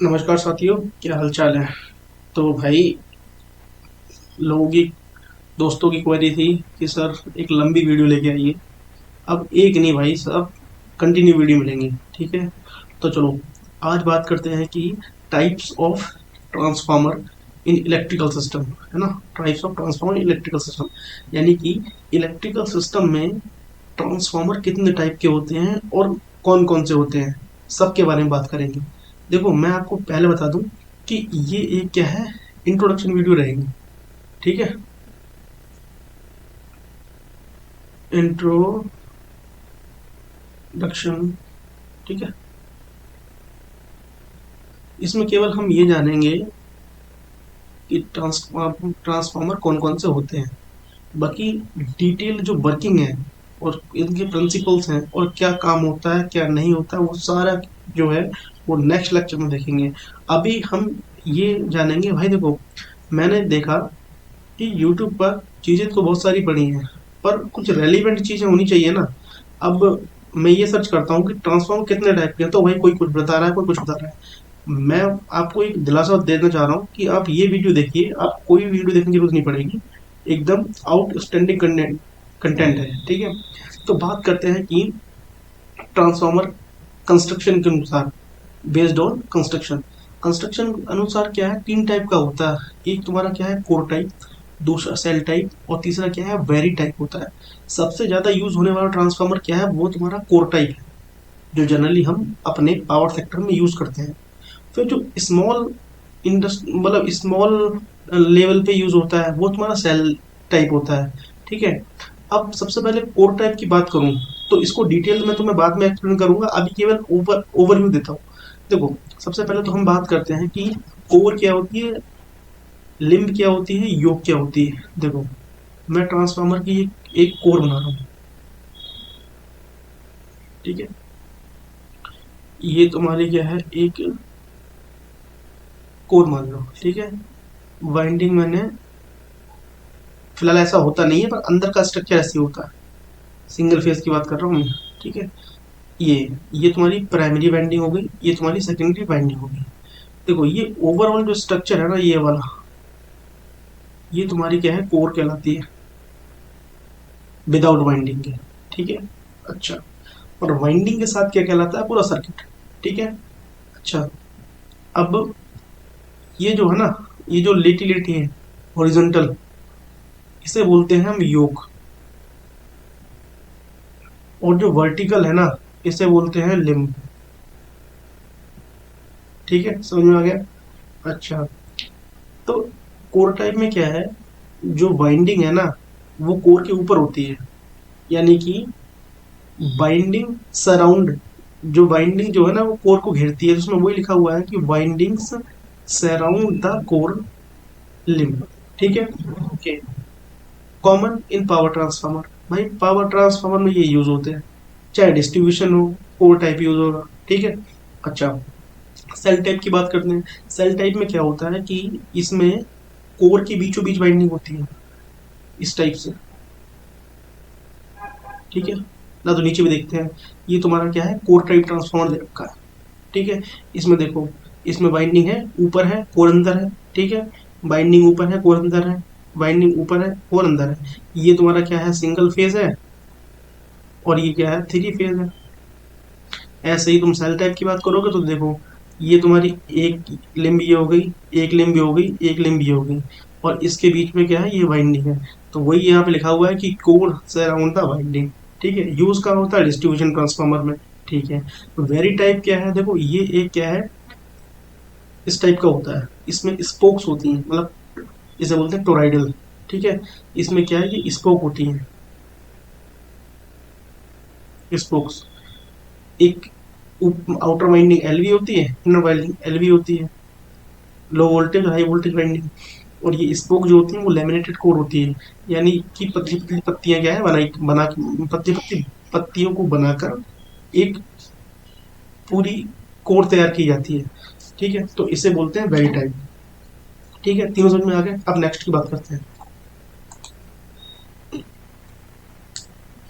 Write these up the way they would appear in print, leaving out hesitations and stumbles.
नमस्कार साथियों, क्या हाल चाल है। तो भाई, लोगों की दोस्तों की क्वेरी थी कि सर एक लंबी वीडियो लेके आइए। अब एक नहीं भाई, सब कंटिन्यू वीडियो मिलेंगे। ठीक है, तो चलो आज बात करते हैं कि types of transformer in electrical system, है ना। Types of transformer in electrical system, यानी कि इलेक्ट्रिकल सिस्टम में ट्रांसफार्मर कितने टाइप के होते हैं और कौन कौन से होते हैं, सबके बारे में बात करेंगे। देखो, मैं आपको पहले बता दूं कि ये एक क्या है, इंट्रोडक्शन वीडियो रहेगी। ठीक है, इंट्रोडक्शन। ठीक है, इसमें केवल हम ये जानेंगे कि ट्रांसफार्मर कौन कौन से होते हैं। बाकी डिटेल जो वर्किंग है और इनके प्रिंसिपल्स हैं और क्या काम होता है क्या नहीं होता है, वो सारा जो है वो नेक्स्ट लेक्चर में देखेंगे। अभी हम ये जानेंगे। भाई देखो, मैंने देखा कि यूट्यूब पर चीज़ें तो बहुत सारी पड़ी हैं, पर कुछ रेलिवेंट चीज़ें होनी चाहिए ना। अब मैं ये सर्च करता हूँ कि ट्रांसफॉर्म कितने टाइप के हैं, तो भाई कोई कुछ बता रहा है, कोई कुछ बता रहा है। मैं आपको एक दिलासा देना चाह रहा हूँ कि आप ये वीडियो देखिए, आप कोई वीडियो देखने की जरूरत नहीं पड़ेगी। एकदम आउटस्टैंडिंग कंटेंट कंटेंट है। ठीक है, तो बात करते हैं कि ट्रांसफॉर्मर कंस्ट्रक्शन के अनुसार, बेस्ड ऑन कंस्ट्रक्शन। कंस्ट्रक्शन अनुसार क्या है, तीन टाइप का होता है। एक तुम्हारा क्या है, कोर टाइप, दूसरा सेल टाइप और तीसरा क्या है, वेरी टाइप होता है। सबसे ज़्यादा यूज होने वाला ट्रांसफार्मर क्या है, वो तुम्हारा कोर टाइप है, जो जनरली हम अपने पावर सेक्टर में यूज करते हैं। फिर जो स्मॉल इंडस्ट्री, मतलब स्मॉल लेवल पे यूज होता है, वो तुम्हारा सेल टाइप होता है। ठीक है, अब सबसे पहले कोर टाइप की बात करूं तो इसको डिटेल में तो मैं बाद में एक्सप्लेन करूंगा, अभी केवल ओवरव्यू देता हूँ। देखो, सबसे पहले तो हम बात करते हैं कि कोर क्या होती है, लिम्ब क्या होती है, योक क्या होती है। देखो, मैं ट्रांसफार्मर की एक कोर बना रहा हूँ। ठीक है, ये तुम्हारी क्या है, एक कोर मान लो। ठीक है, वाइंडिंग मैंने, फिलहाल ऐसा होता नहीं है पर अंदर का स्ट्रक्चर ऐसे होता है। सिंगल फेज की बात कर रहा हूँ मैं। ठीक है, ये तुम्हारी प्राइमरी वाइंडिंग हो गई, ये तुम्हारी सेकेंडरी वाइंडिंग हो गई। देखो, ये ओवरऑल जो स्ट्रक्चर है ना, ये वाला, ये तुम्हारी क्या है, कोर कहलाती है, विदाउट वाइंडिंग के। ठीक है, अच्छा, और वाइंडिंग के साथ क्या कहलाता है, पूरा सर्किट। ठीक है, अच्छा, अब ये जो है ना, ये जो लेटी लेटी है, हॉरिजॉन्टल, इसे बोलते हैं हम योक। और जो वर्टिकल है ना, इसे बोलते हैं लिम्ब। ठीक है, समझ में आ गया। अच्छा, तो कोर टाइप में क्या है, जो बाइंडिंग है ना, वो कोर के ऊपर होती है, यानी कि बाइंडिंग सराउंड, जो बाइंडिंग जो है ना वो कोर को घेरती है, तो उसमें वही लिखा हुआ है कि bindings surround the core limb. ठीक है, okay. Common in power transformer, भाई पावर ट्रांसफार्मर में ये यूज होते हैं, चाहे डिस्ट्रीब्यूशन हो, कोर टाइप यूज होगा। ठीक है, अच्छा, सेल टाइप की बात करते हैं। सेल टाइप में क्या होता है कि इसमें कोर के बीचों बीच बाइंडिंग होती है, इस टाइप से। ठीक है ना, तो नीचे भी देखते हैं, ये तुम्हारा क्या है, कोर टाइप ट्रांसफार्मर दे रखा है। ठीक है, इसमें देखो, इसमें बाइंडिंग है, ऊपर है, कोर अंदर है। ठीक है, बाइंडिंग ऊपर है, कोर अंदर है, बाइंडिंग ऊपर है, कोर अंदर है। ये तुम्हारा क्या है, सिंगल फेज है, और ये क्या है, थ्री फेज है। ऐसे ही तुम सेल टाइप की बात करोगे तो देखो, ये तुम्हारी एक लिम्ब ये हो गई, एक लिम्ब ये हो गई, एक लिम्ब ये हो गई, और इसके बीच में क्या है, ये बाइंडिंग है। तो वही यहाँ पे लिखा हुआ है कि कोर सराउंड द बाइंडिंग। ठीक है, यूज कहाँ होता है, डिस्ट्रीब्यूशन ट्रांसफार्मर में। ठीक है, तो वेरी टाइप क्या है, देखो ये एक क्या है, इस टाइप का होता है, इसमें स्पोक्स होती हैं, मतलब इसे बोलते हैं टोराइडल। ठीक है, इसमें क्या है कि स्पोक होती हैं, स्पोक्स। एक आउटर वाइंडिंग एलवी होती है, इनर वाइंडिंग एलवी होती है, low voltage high voltage winding. और ये स्पोक जो होती है वो लेमिनेटेड कोर होती है, यानी कि पतली पतली पत्तियां क्या है, पतली पतली पत्तियों को बनाकर एक पूरी कोर तैयार की जाती है। ठीक है, तो इसे बोलते हैं वेरी टाइप। ठीक है, तीनों समझ में आ गए। अब नेक्स्ट की बात करते हैं।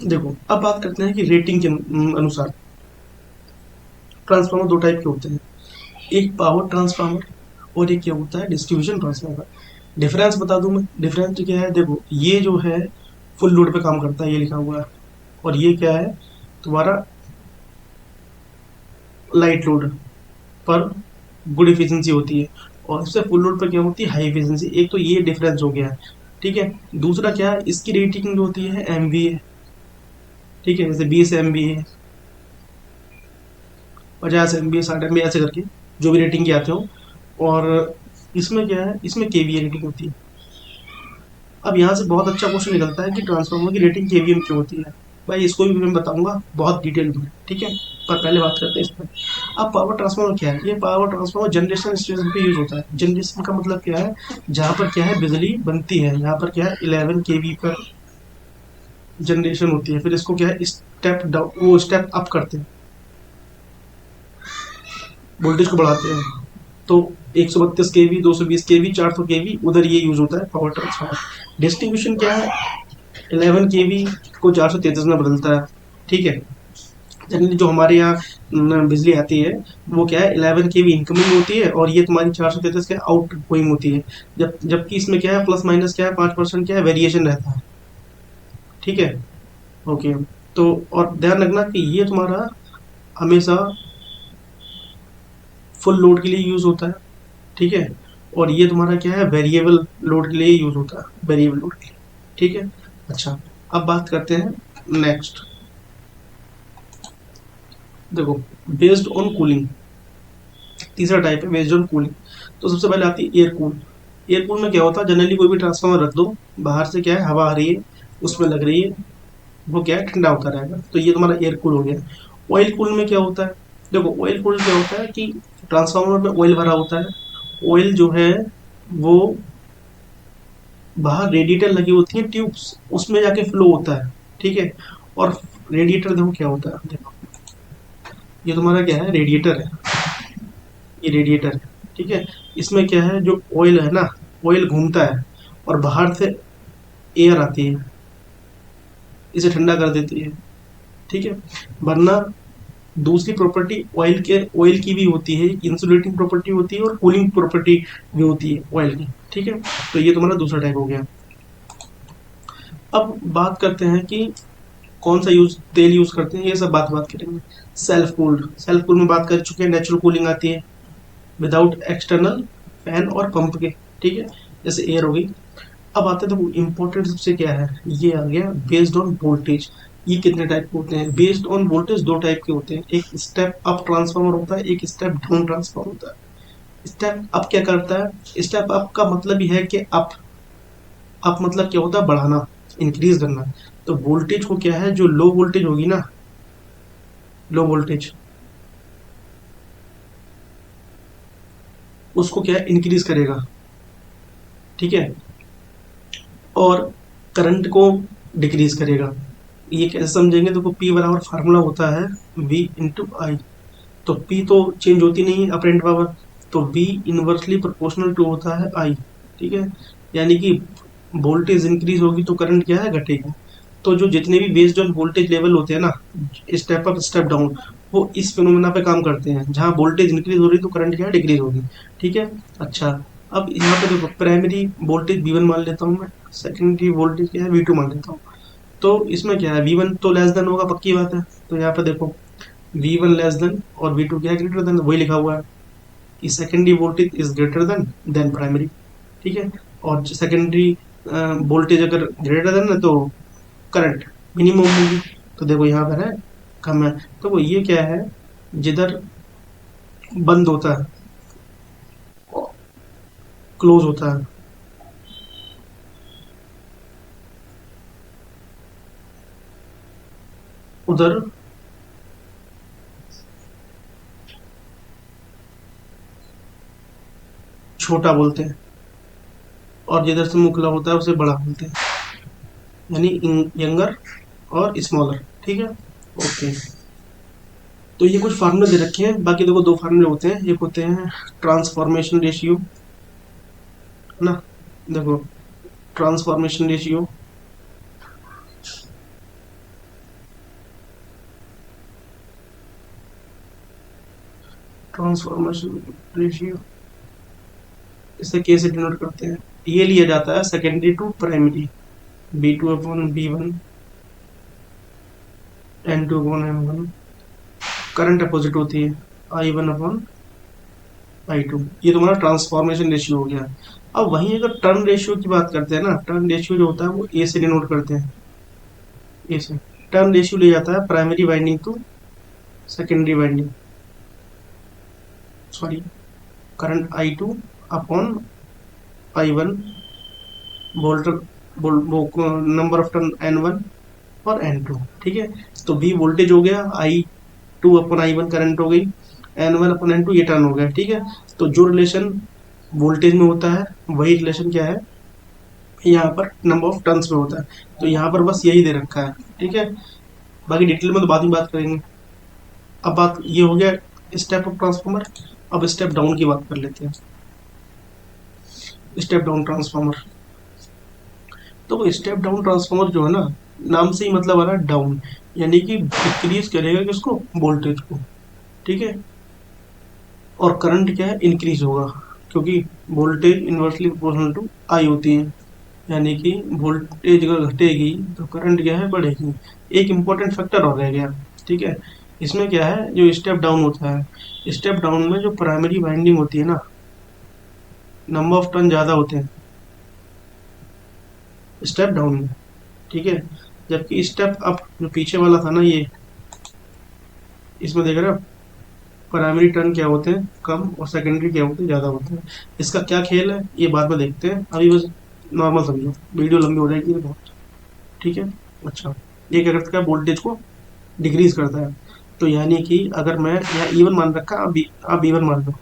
देखो, अब बात करते हैं कि रेटिंग के अनुसार ट्रांसफार्मर दो टाइप के होते हैं। एक पावर ट्रांसफार्मर और एक क्या होता है डिस्ट्रीब्यूशन ट्रांसफार्मर। डिफरेंस बता दूं मैं, डिफरेंस क्या है, देखो ये जो है फुल लोड पे काम करता है, ये लिखा हुआ है, और ये क्या है तुम्हारा लाइट लोड पर गुड इफिशिएंसी होती है, और इससे फुल लोड पर क्या होती है हाई इफिशिएंसी। एक तो ये डिफरेंस हो गया है, ठीक है। दूसरा क्या है, इसकी रेटिंग जो होती है MVA, ठीक है, जैसे 20 MVA, 50 MVA, 60 MVA, ऐसे करके जो भी रेटिंग के आते हो। और इसमें क्या है, इसमें KVA रेटिंग होती है। अब यहाँ से बहुत अच्छा क्वेश्चन निकलता है कि ट्रांसफार्मर की रेटिंग KVA में क्यों होती है। भाई इसको भी मैं बताऊंगा बहुत डिटेल में, ठीक है, पर पहले बात करते हैं इस पर। अब पावर ट्रांसफार्मर क्या है, ये पावर ट्रांसफार्मर जनरेशन स्टेशन पे यूज होता है। जनरेशन का मतलब क्या है, जहाँ पर क्या है बिजली बनती है, यहाँ पर क्या है 11 kV पर जनरेशन होती है, फिर इसको क्या है स्टेप डाउन, वो स्टेप अप करते हैं, वोल्टेज को बढ़ाते हैं। तो 132 kV, 220 kV, 400 kV, उधर ये यूज होता है पावर ट्रांसफार्मर। डिस्ट्रीब्यूशन क्या है, 11 kV को 433 में बदलता है, ठीक है। जनरली जो हमारे यहाँ बिजली आती है वो क्या है 11 kV इनकमिंग होती है, और ये तुम्हारी 433 क्या आउट गोइंग होती है। जबकि इसमें क्या है प्लस माइनस क्या है 5% क्या है वेरिएशन रहता है, ठीक है। ओके, तो और ध्यान रखना कि ये तुम्हारा हमेशा फुल लोड के लिए यूज होता है, ठीक है। और ये तुम्हारा क्या है वेरिएबल लोड के लिए यूज होता है, वेरिएबल लोड के लिए, ठीक है। अच्छा, अब बात करते हैं नेक्स्ट। देखो, बेस्ड ऑन कूलिंग, तीसरा टाइप है बेस्ड ऑन कूलिंग। तो सबसे पहले आती है एयर कूल। एयर कूल में क्या होता है, जनरली कोई भी ट्रांसफार्मर रख दो, बाहर से क्या है हवा आ रही है, उसमें लग रही है, वो क्या है ठंडा होता रहेगा, तो ये तुम्हारा एयर कूल हो गया। ऑयल कूल में क्या होता है, देखो ऑयल कूल क्या होता है कि ट्रांसफार्मर में ऑयल भरा होता है, ऑयल जो है वो बाहर रेडिएटर लगी होती है ट्यूब्स, उसमें जाके फ्लो होता है, ठीक है। और रेडिएटर देखो क्या होता है, देखो ये तुम्हारा क्या है रेडिएटर है, ये रेडिएटर है, ठीक है। इसमें क्या है जो ऑयल है ना, ऑयल घूमता है और बाहर से एयर आती है, इसे ठंडा कर देती है, ठीक है। वरना दूसरी प्रॉपर्टी ऑयल की भी होती है, इंसुलेटिंग प्रॉपर्टी होती है और कूलिंग प्रॉपर्टी भी होती है ऑयल की, ठीक है। तो ये तुम्हारा दूसरा टाइप हो गया। अब बात करते हैं कि कौन सा यूज तेल यूज करते हैं, ये सब बात करेंगे। सेल्फ कूल में बात कर चुके हैं, नेचुरल कूलिंग आती है विदाउट एक्सटर्नल फैन और पंप के, ठीक है, जैसे एयर हो गई। अब आते हैं, तो इम्पोर्टेंट सबसे क्या है, ये आ गया बेस्ड ऑन वोल्टेज। ये कितने टाइप के होते हैं, बेस्ड ऑन वोल्टेज दो टाइप के होते हैं, एक स्टेप अप ट्रांसफार्मर होता है, एक स्टेप डाउन ट्रांसफार्मर होता है। स्टेप अप क्या करता है, स्टेप अप का मतलब ही है कि अप मतलब क्या होता है बढ़ाना, इंक्रीज करना। तो वोल्टेज को क्या है, जो लो वोल्टेज होगी ना, लो वोल्टेज, उसको क्या है इंक्रीज करेगा, ठीक है, और करंट को डिक्रीज करेगा। ये कैसे समझेंगे, देखो पी बराबर फार्मूला होता है V/I। तो पी तो चेंज होती नहीं है अपेरेंट पावर, तो V इनवर्सली प्रोपोर्शनल टू होता है I, ठीक है। यानी कि वोल्टेज इंक्रीज होगी तो करंट क्या है घटेगी। तो जो जितने भी बेस्ड ऑन वोल्टेज लेवल होते हैं ना, स्टेप अप स्टेप डाउन, वो इस फिनोमेना पे काम करते हैं, जहाँ वोल्टेज इंक्रीज हो रही तो करंट क्या है डिक्रीज होगी, ठीक है। अच्छा, अब यहाँ पे देखो प्राइमरी वोल्टेज V1 मान लेता हूँ मैं, सेकेंडरी वोल्टेज क्या है V2 मान लेता हूँ। तो इसमें क्या है V1 तो लेस देन होगा, पक्की बात है। तो यहाँ पे देखो V1 लेस देन और V2 क्या है ग्रेटर देन, वही लिखा हुआ है कि secondary voltage is greater than primary, ठीक है। और सेकेंडरी वोल्टेज अगर ग्रेटर देन है तो करंट मिनिमम होगी। तो देखो यहाँ पर है कम है, तो वो ये क्या है, जिधर बंद होता है क्लोज होता है, उधर छोटा बोलते हैं, और जिधर से मुंह खुला होता है उसे बड़ा बोलते हैं, यानी यंगर और स्मॉलर, ठीक है। ओके, तो ये कुछ फार्मूले दे रखे हैं, बाकी देखो दो फार्मूले होते हैं, एक होते हैं ट्रांसफॉर्मेशन रेशियो, है ना। देखो ट्रांसफॉर्मेशन रेशियो, ट्रांसफॉर्मेशन रेशियो, इसे के से डिनोट करते हैं। ये लिया जाता है secondary to primary, B2/B1 N2/N1। Current opposite होती है I1/I2। ये तुम्हारा ट्रांसफॉर्मेशन रेशियो हो गया। अब वहीं अगर टर्न रेशियो की बात करते हैं ना, टर्न रेशियो जो होता है वो ए से डिनोट करते हैं। ए से टर्न रेशियो ले जाता है primary winding to secondary winding, sorry, current I2/I1 volt, number of turn N1 और N2। ठीक है, तो B वोल्टेज हो गया, I2/I1 करंट हो गई, N1/N2 ये टर्न हो गया। ठीक है, तो जो रिलेशन वोल्टेज में होता है वही रिलेशन क्या है यहाँ पर नंबर ऑफ टर्न्स में होता है। तो यहाँ पर बस यही दे रखा है। ठीक है, बाकी डिटेल में तो बाद में बात करेंगे। अब बात ये हो गया स्टेप अप ट्रांसफार्मर। अब स्टेप डाउन की बात कर लेते हैं। स्टेप डाउन ट्रांसफार्मर, तो स्टेप डाउन ट्रांसफार्मर जो है ना, नाम से ही मतलब आ रहा है डाउन, यानी कि डिक्रीज करेगा किसको, वोल्टेज को। ठीक है, और करंट क्या है, इंक्रीज होगा, क्योंकि वोल्टेज इन्वर्सली प्रोपोर्शनल टू आई होती है, यानी कि वोल्टेज अगर घटेगी तो करंट क्या है, बढ़ेगी। एक इम्पोर्टेंट फैक्टर और रह गया। ठीक है, इसमें क्या है, जो स्टेप डाउन होता है, स्टेप डाउन में जो प्राइमरी वाइंडिंग होती है ना, नंबर ऑफ टर्न ज़्यादा होते हैं स्टेप डाउन में। ठीक है, जबकि स्टेप अप जो पीछे वाला था ना, ये इसमें देख रहे हो प्राइमरी टर्न क्या होते हैं, कम, और सेकेंडरी क्या होते हैं, ज़्यादा होते हैं। इसका क्या खेल है ये बाद में देखते हैं, अभी बस नॉर्मल समझो, वीडियो लंबी हो जाएगी ये बहुत। ठीक है, अच्छा, ये क्या करता है, वोल्टेज को डिक्रीज करता है। तो यानी कि अगर मैं यहाँ E1 मान रखा, आप B1 मान लो,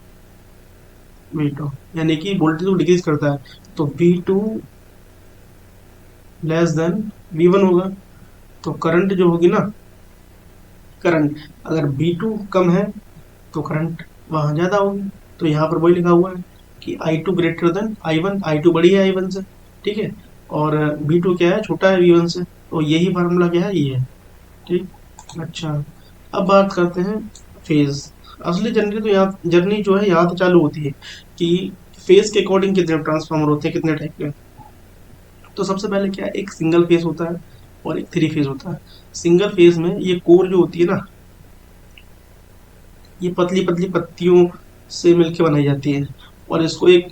V2, यानी कि वोल्टेज को डिक्रीज करता है, तो V2 लेस देन V1 होगा। तो करंट जो होगी ना, करंट अगर B2 कम है तो करंट वहाँ ज़्यादा होगी। तो यहाँ पर वही लिखा हुआ है कि I2 greater than I1, I2 बड़ी है I1 से। ठीक है, और B2 क्या है, छोटा है V1 से। तो यही फार्मूला क्या है, ये है। ठीक, अच्छा, अब बात करते हैं फेज। असली जर्नी तो यहाँ, जर्नी जो है यहाँ से चालू होती है कि फेज के अकॉर्डिंग कितने ट्रांसफार्मर होते हैं, कितने टाइप के। तो सबसे पहले क्या है, एक सिंगल फेज होता है और एक थ्री फेज होता है। सिंगल फेज में ये कोर जो होती है ना, ये पतली पतली पत्तियों से मिलके बनाई जाती है, और इसको एक,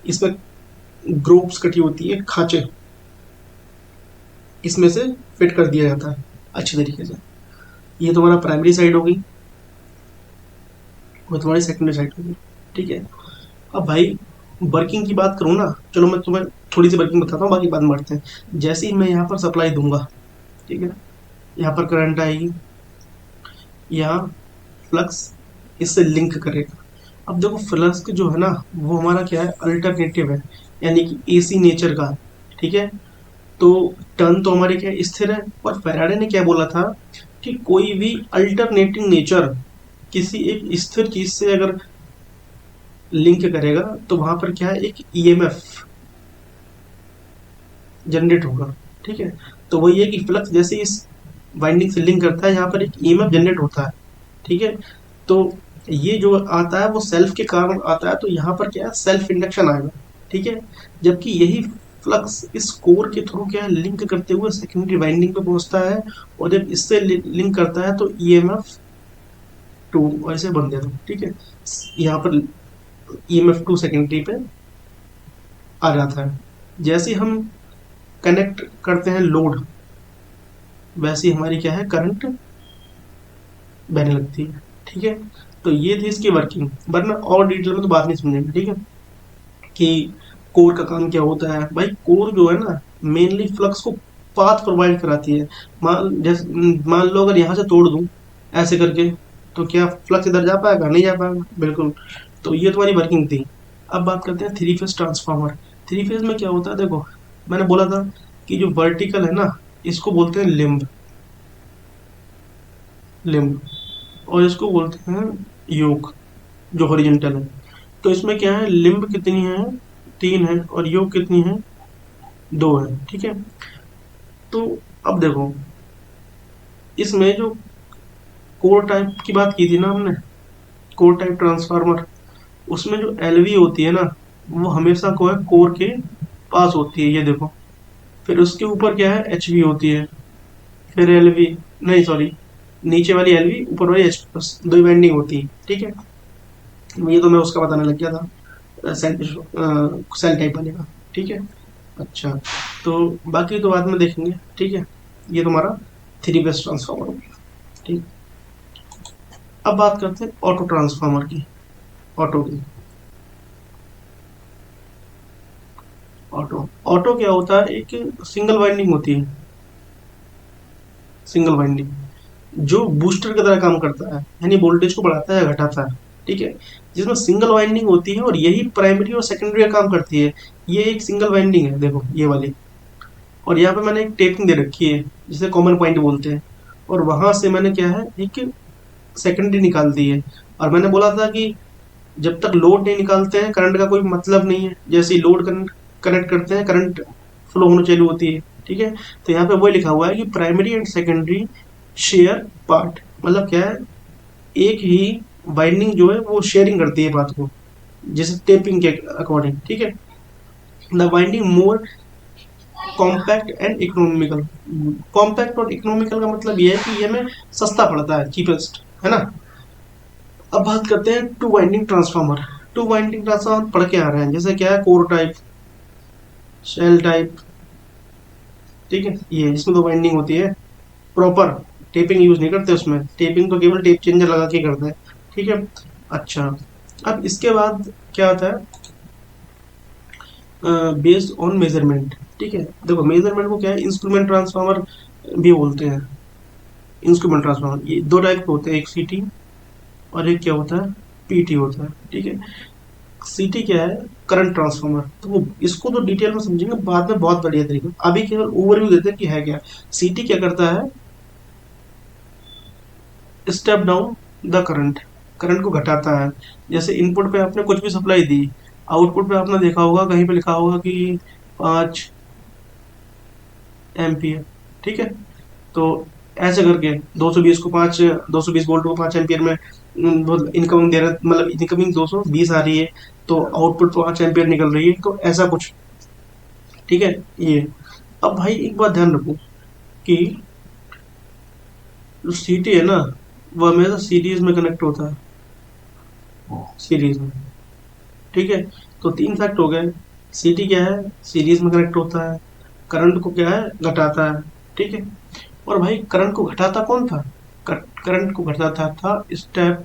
इसमें ग्रुप्स कटी होती है, खांचे, इसमें से फिट कर दिया जाता है अच्छे तरीके से। ये तुम्हारा प्राइमरी साइड होगी, वो तुम्हारी सेकेंडरी साइड होगी। ठीक है, अब भाई वर्किंग की बात करूँ ना, चलो मैं तुम्हें थोड़ी सी वर्किंग बताता हूँ, बाकी बात बढ़ते हैं। जैसे ही मैं यहाँ पर सप्लाई दूंगा, ठीक है, यहाँ पर करंट आएगी, यहाँ फ्लक्स इससे लिंक करेगा। अब देखो फ्लक्स जो है ना, वो हमारा क्या है, अल्टरनेटिव है, यानी कि एसी नेचर का। ठीक है, तो टर्न तो हमारे क्या स्थिर है, और फैराडे ने क्या बोला था कि कोई भी अल्टरनेटिंग नेचर किसी एक स्थिर चीज से अगर लिंक करेगा तो वहां पर क्या है, एक ईएमएफ जनरेट होगा। ठीक है, तो वही है कि फ्लक्स जैसे इस वाइंडिंग से लिंक करता है, यहाँ पर एक ईएमएफ जनरेट होता है। ठीक है, तो ये जो आता है वो सेल्फ के कारण आता है, तो यहाँ पर क्या है, सेल्फ इंडक्शन आएगा। ठीक है, जबकि यही फ्लक्स इस कोर के थ्रू क्या है, लिंक करते हुए सेकेंडरी वाइंडिंग पे पहुंचता है, और जब इससे लिंक करता है तो ईएमएफ टू ऐसे बन जाता है। ठीक है, यहाँ पर ईएमएफ टू सेकेंडरी पे आ जाता है। जैसे हम कनेक्ट करते हैं लोड, वैसे ही हमारी क्या है, करंट बहने लगती है। ठीक है, तो ये थी इसकी वर्किंग, वरना और डिटेल में तो बात नहीं समझेंगे। ठीक है, कि कोर का काम क्या होता है। भाई कोर जो है ना, मेनली फ्लक्स को पाथ प्रोवाइड कराती है। मान लो अगर यहाँ से तोड़ दूं ऐसे करके, तो क्या फ्लक्स इधर जा पाएगा, नहीं जा पाएगा, बिल्कुल। तो ये तुम्हारी वर्किंग थी। अब बात करते हैं three phase transformer. Three phase में क्या होता है, देखो मैंने बोला था कि जो वर्टिकल है ना, इसको बोलते हैं लिम्ब, लिम्ब, और इसको बोलते हैं योक, जो हॉरिजॉन्टल है। तो इसमें क्या है, लिम्ब कितनी है, तीन है, और योक कितनी है, दो है। ठीक है, तो अब देखो, इसमें जो कोर टाइप की बात की थी ना हमने, कोर टाइप ट्रांसफार्मर, उसमें जो एलवी होती है ना, वो हमेशा को है कोर के पास होती है, ये देखो। फिर उसके ऊपर क्या है, एचवी होती है। फिर एलवी, नहीं सॉरी, नीचे वाली एलवी, ऊपर वाली एच, बस दो वाइंडिंग होती है, ठीक है। ये तो मैं उसका बताने लग गया था, सेल टाइप वाले का, ठीक है। अच्छा, तो बाकी तो बाद में देखेंगे, ठीक है। ये तुम्हारा थ्री बेस ट्रांसफार्मर हो गया, ठीक। अब बात करते हैं ऑटो ट्रांसफार्मर की, ऑटो की। ऑटो ऑटो क्या होता है, एक सिंगल वाइंडिंग होती है, सिंगल वाइंडिंग, जो बूस्टर की तरह काम करता है, यानी वोल्टेज को बढ़ाता है घटाता है, ठीक है। जिसमें सिंगल वाइंडिंग होती है और यही प्राइमरी और सेकेंडरी का काम करती है। ये एक सिंगल वाइंडिंग है, देखो ये वाली। और यहाँ पे मैंने एक टेपिंग दे रखी है, जिसे कॉमन पॉइंट बोलते हैं। और वहां से मैंने क्या है, एक सेकेंडरी निकाल दी है। और मैंने बोला था कि जब तक लोड नहीं निकालते हैं, करंट का कोई मतलब नहीं है। जैसे ही लोड कनेक्ट करते हैं, करंट फ्लो होना चालू होती है, ठीक है। तो यहाँ पे वही लिखा हुआ है कि primary and secondary share part, मतलब क्या है, एक ही बाइंडिंग जो है वो शेयरिंग करती है बात को, जैसे टेपिंग के अकॉर्डिंग, ठीक है। The binding more compact and economical. Compact और इकोनॉमिकल का मतलब ये है कि ये हमें सस्ता पड़ता है, चीपेस्ट, है ना। अब बात करते हैं two winding transformer. Two winding transformer पढ़ के आ रहे हैं, जैसे क्या है, कोर टाइप, शेल टाइप, ठीक है। ये इसमें दो वाइंडिंग होती है, प्रॉपर टेपिंग यूज नहीं करते उसमें, टेपिंग तो केवल टेप चेंजर लगा के करते हैं, ठीक है। अच्छा, अब इसके बाद क्या आता है, बेस्ड ऑन मेजरमेंट, ठीक है। देखो मेजरमेंट को क्या है, इंस्ट्रूमेंट ट्रांसफार्मर भी बोलते हैं। इंस्ट्रूमेंट ट्रांसफार्मर ये दो टाइप के होते हैं, एक सीटी और एक क्या होता है, पीटी होता है, ठीक है। सीटी क्या है, करंट ट्रांसफार्मर। तो वो इसको तो डिटेल में समझेंगे बाद में बहुत बढ़िया तरीके, अभी केवल ओवरव्यू देते हैं कि है क्या। सीटी क्या करता है, step down the current, current को घटाता है। जैसे इनपुट पे आपने कुछ भी सप्लाई दी, आउटपुट पे आपने देखा होगा कहीं पे लिखा होगा कि 5 एम्पियर, ठीक है। तो ऐसे करके 220 को 5, 220 वोल्ट को 5 एम्पियर में इनकमिंग दे रहा, मतलब इनकमिंग 220 आ रही है, तो आउटपुट 5 एम्पियर निकल रही है, तो ऐसा कुछ, ठीक है। ये, अब भाई एक बात ध्यान रखो कि जो सीटी है ना, वो हमेशा सीरीज में कनेक्ट होता है, सीरीज में, ठीक है। तो तीन फैक्ट हो गए, सीटी क्या है, सीरीज में कनेक्ट होता है, करंट को क्या है, घटाता है, ठीक है। और भाई करंट को घटाता कौन था, करंट को घटाता था स्टेप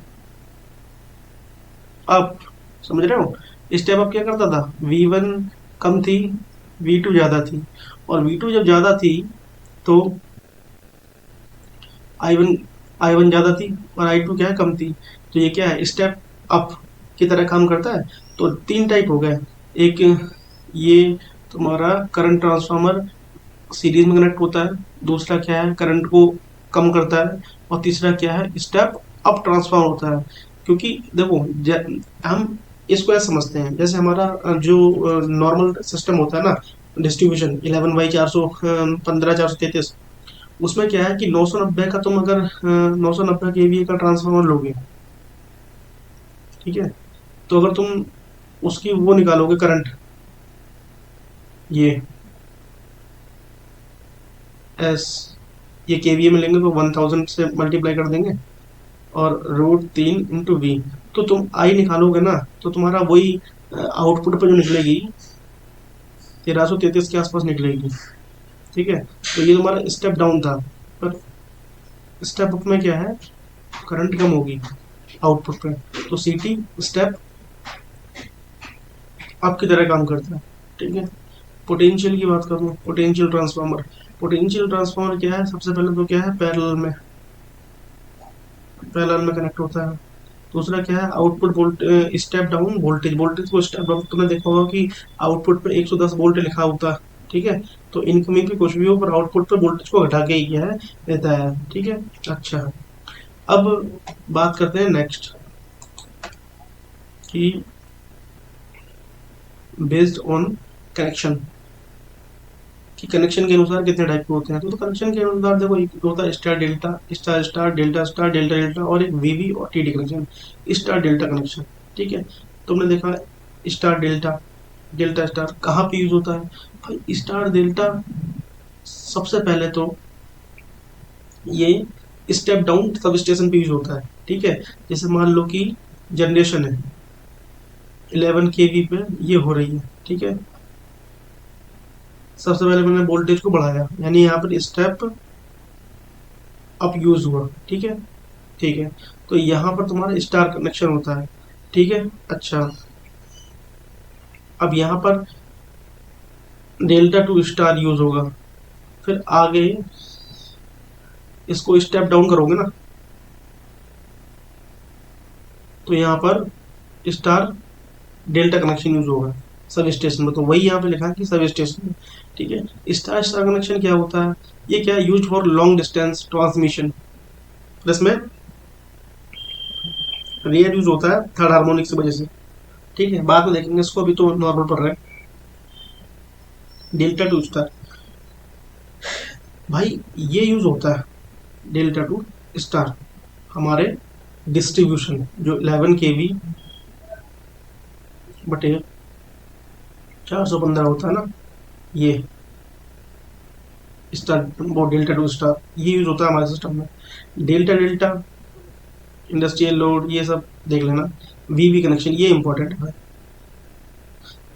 अप, समझ रहे हो। स्टेप अप क्या करता था, V1 कम थी, V2 ज्यादा थी, और V2 जब ज्यादा थी तो I1, I1 ज्यादा थी, और I2 क्या है, कम थी। तो ये क्या है, स्टेप अप की तरह काम करता है। तो तीन टाइप हो गए, एक ये तुम्हारा करंट ट्रांसफार्मर सीरीज में कनेक्ट होता है, दूसरा क्या है, करंट को कम करता है, और तीसरा क्या है, स्टेप अप ट्रांसफार्मर होता है। क्योंकि देखो हम इसको ऐसे समझते हैं, जैसे हमारा जो नॉर्मल सिस्टम होता है ना, डिस्ट्रीब्यूशन 11/415 433, उसमें क्या है कि 990 का तुम अगर 990 kVA का ट्रांसफार्मर लोगे, ठीक है। तो अगर तुम उसकी वो निकालोगे करंट, ये एस, ये केवीए में लेंगे तो 1000 से मल्टीप्लाई कर देंगे, और √3 × V, तो तुम आई निकालोगे ना, तो तुम्हारा वही आउटपुट पर जो निकलेगी 1333 के आसपास निकलेगी, ठीक है। तो ये तुम्हारा स्टेप डाउन था। पर स्टेप अप में क्या है, करंट कम होगी आउटपुट पे, तो सीटी स्टेप अप की तरह काम करता है, ठीक है। पोटेंशियल की बात करूँ, पोटेंशियल ट्रांसफार्मर, पोटेंशियल ट्रांसफार्मर क्या है, सबसे पहले तो क्या है, पैरेलल में कनेक्ट होता है। दूसरा क्या है, output volt, step down voltage, voltage को स्टेप डाउन, तुमने देखा होगा कि आउटपुट पे 110 वोल्ट लिखा होता है, ठीक है। तो इनकमिंग भी कुछ भी हो, पर आउटपुट पे वोल्टेज को घटा के ही क्या है, रहता है, ठीक है। अच्छा, अब बात करते हैं नेक्स्ट कि बेस्ड ऑन कनेक्शन, कि कनेक्शन के अनुसार कितने टाइप के होते हैं। तो कनेक्शन के अनुसार देखो, एक होता है star delta, star star, delta star, delta delta, और एक वीवी और TD connection, star delta connection. ठीक है, तुमने देखा स्टार डेल्टा, डेल्टा स्टार कहाँ पे यूज होता है भाई? स्टार डेल्टा सबसे पहले तो ये स्टेप डाउन सब स्टेशन पे यूज होता है। ठीक है, जैसे मान लो कि जनरेशन है 11 kV पे ये हो रही है। ठीक है, सबसे पहले मैंने वोल्टेज को बढ़ाया, यानी यहाँ पर स्टेप अप यूज हुआ। ठीक है, ठीक है, तो यहाँ पर तुम्हारा स्टार कनेक्शन होता है। ठीक है, अच्छा, अब यहाँ पर डेल्टा टू स्टार यूज होगा। फिर आगे इसको स्टेप डाउन करोगे ना, तो यहाँ पर स्टार डेल्टा कनेक्शन यूज होगा सब स्टेशन में। तो वही यहाँ पे लिखा है कि सब स्टेशन में। ठीक है, स्टार स्टार कनेक्शन क्या होता है? ये क्या है? Use for long distance transmission, plus में रेयर यूज होता है थर्ड हार्मोनिक की वजह से। ठीक है, बाद में देखेंगे इसको, अभी तो नॉर्मल पढ़ रहे हैं। डेल्टा टू स्टार भाई ये यूज होता है, डेल्टा टू स्टार हमारे डिस्ट्रीब्यूशन जो 11 kV बटे 415 होता है ना, ये स्टार, वो डेल्टा टू स्टार ये यूज होता है हमारे सिस्टम में। डेल्टा डेल्टा इंडस्ट्रियल लोड ये सब देख लेना। वीवी कनेक्शन ये इंपॉर्टेंट है।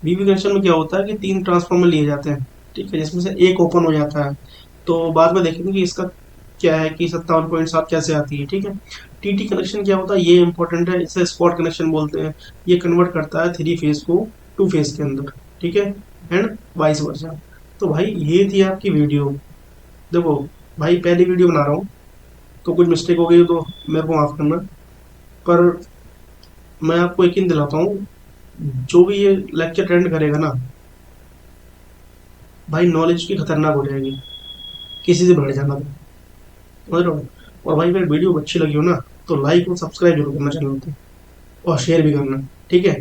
वीवी कनेक्शन में क्या होता है कि 3 ट्रांसफार्मर लिए जाते हैं। ठीक है, जिसमें से एक ओपन हो जाता है। तो बाद में देखेंगे कि इसका क्या है कि 57.7 कैसे आती है। ठीक है, टीटी कनेक्शन क्या होता है ये इंपॉर्टेंट है, इसे स्पॉट कनेक्शन बोलते हैं। ये कन्वर्ट करता है 3 फेज को 2 फेज के अंदर। ठीक है, एंड वाइस वर्सा। तो भाई ये थी आपकी वीडियो। देखो भाई, पहली वीडियो बना रहा हूँ, तो कुछ मिस्टेक हो गई हो तो मेरे को माफ करना। पर मैं आपको यकीन दिलाता हूँ, जो भी ये लेक्चर अटेंड करेगा ना भाई, नॉलेज की खतरनाक हो जाएगी, किसी से बढ़ जाना तो, समझ रहे हो? और भाई अगर वीडियो अच्छी लगी हो ना, तो लाइक और सब्सक्राइब जरूर करना चैनल को, और शेयर भी करना। ठीक है,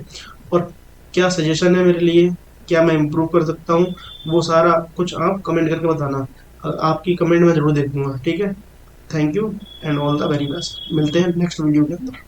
और क्या सजेशन है मेरे लिए, क्या मैं इम्प्रूव कर सकता हूँ, वो सारा कुछ आप कमेंट करके बताना। आपकी कमेंट मैं जरूर देखूंगा। ठीक है, thank you and all the very best. मिलते हैं नेक्स्ट वीडियो के अंदर।